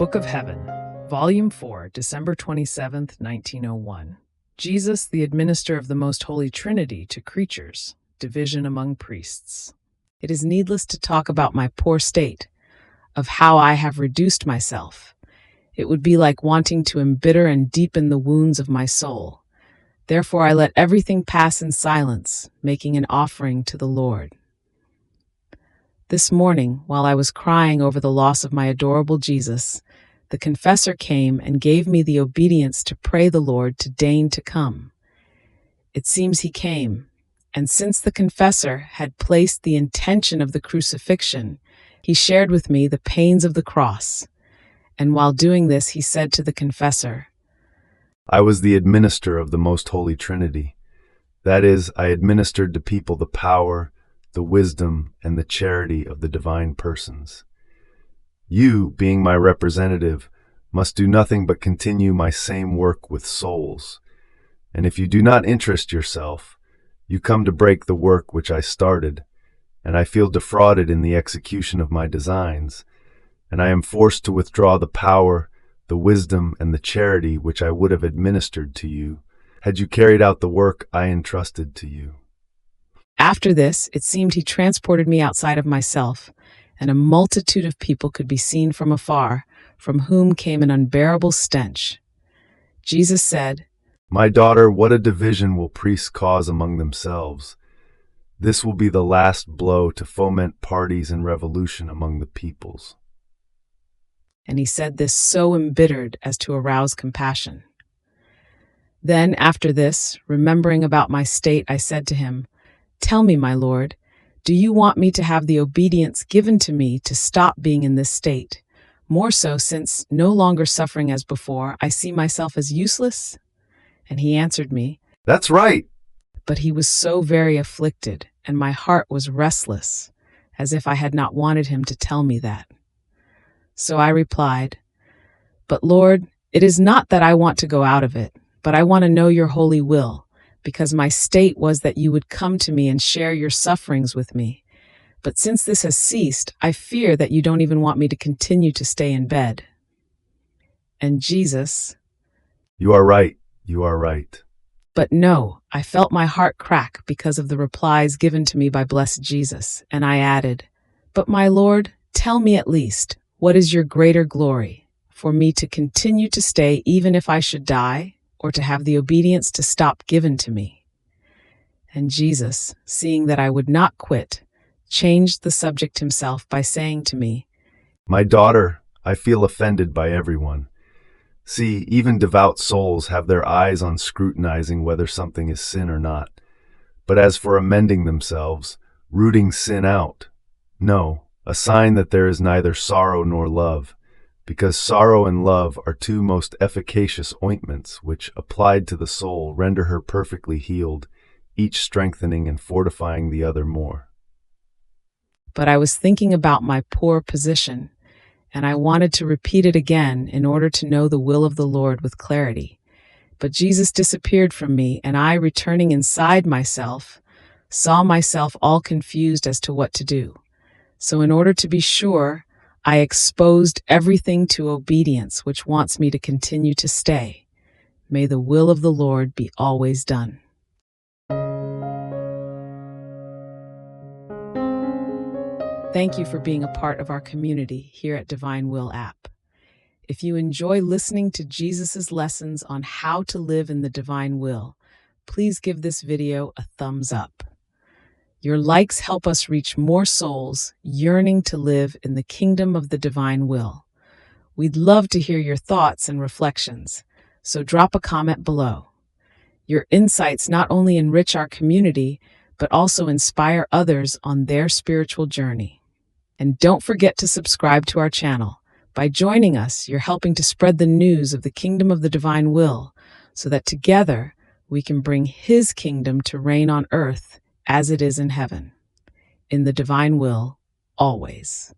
Book of Heaven, Volume 4, December 27th, 1901. Jesus, the administer of the Most Holy Trinity to creatures, division among priests. It is needless to talk about my poor state, of how I have reduced myself. It would be like wanting to embitter and deepen the wounds of my soul. Therefore I let everything pass in silence, making an offering to the Lord. This morning, while I was crying over the loss of my adorable Jesus, the confessor came and gave me the obedience to pray the Lord to deign to come. It seems he came, and since the confessor had placed the intention of the crucifixion, he shared with me the pains of the cross. And while doing this, he said to the confessor, I was the administer of the Most Holy Trinity. That is, I administered to people the power, the wisdom, and the charity of the divine persons. You, being my representative, must do nothing but continue my same work with souls. And if you do not interest yourself, you come to break the work which I started, and I feel defrauded in the execution of my designs, and I am forced to withdraw the power, the wisdom, and the charity which I would have administered to you, had you carried out the work I entrusted to you. After this, it seemed he transported me outside of myself, and a multitude of people could be seen from afar, from whom came an unbearable stench. Jesus said, My daughter, what a division will priests cause among themselves! This will be the last blow to foment parties and revolution among the peoples. And he said this so embittered as to arouse compassion. Then, after this, remembering about my state, I said to him, Tell me, my Lord, do you want me to have the obedience given to me to stop being in this state? More so since, no longer suffering as before, I see myself as useless? And he answered me, That's right. But he was so very afflicted, and my heart was restless, as if I had not wanted him to tell me that. So I replied, But Lord, it is not that I want to go out of it, but I want to know your holy will, because my state was that you would come to me and share your sufferings with me. But since this has ceased, I fear that you don't even want me to continue to stay in bed. And Jesus, You are right, you are right. But no, I felt my heart crack because of the replies given to me by blessed Jesus, and I added, But my Lord, tell me at least, what is your greater glory, for me to continue to stay even if I should die, or to have the obedience to stop given to me? And Jesus, seeing that I would not quit, changed the subject himself by saying to me, My daughter, I feel offended by everyone. See, even devout souls have their eyes on scrutinizing whether something is sin or not. But as for amending themselves, rooting sin out, no, a sign that there is neither sorrow nor love, because sorrow and love are two most efficacious ointments which, applied to the soul, render her perfectly healed, each strengthening and fortifying the other more. But I was thinking about my poor position, and I wanted to repeat it again in order to know the will of the Lord with clarity. But Jesus disappeared from me, and I, returning inside myself, saw myself all confused as to what to do. So in order to be sure, I exposed everything to obedience, which wants me to continue to stay. May the will of the Lord be always done. Thank you for being a part of our community here at Divine Will app. If you enjoy listening to Jesus's lessons on how to live in the divine will, please give this video a thumbs up. Your likes help us reach more souls yearning to live in the kingdom of the divine will. We'd love to hear your thoughts and reflections, so drop a comment below. Your insights not only enrich our community, but also inspire others on their spiritual journey. And don't forget to subscribe to our channel. By joining us, you're helping to spread the news of the kingdom of the divine will, so that together we can bring His kingdom to reign on earth as it is in heaven. In the divine will, always.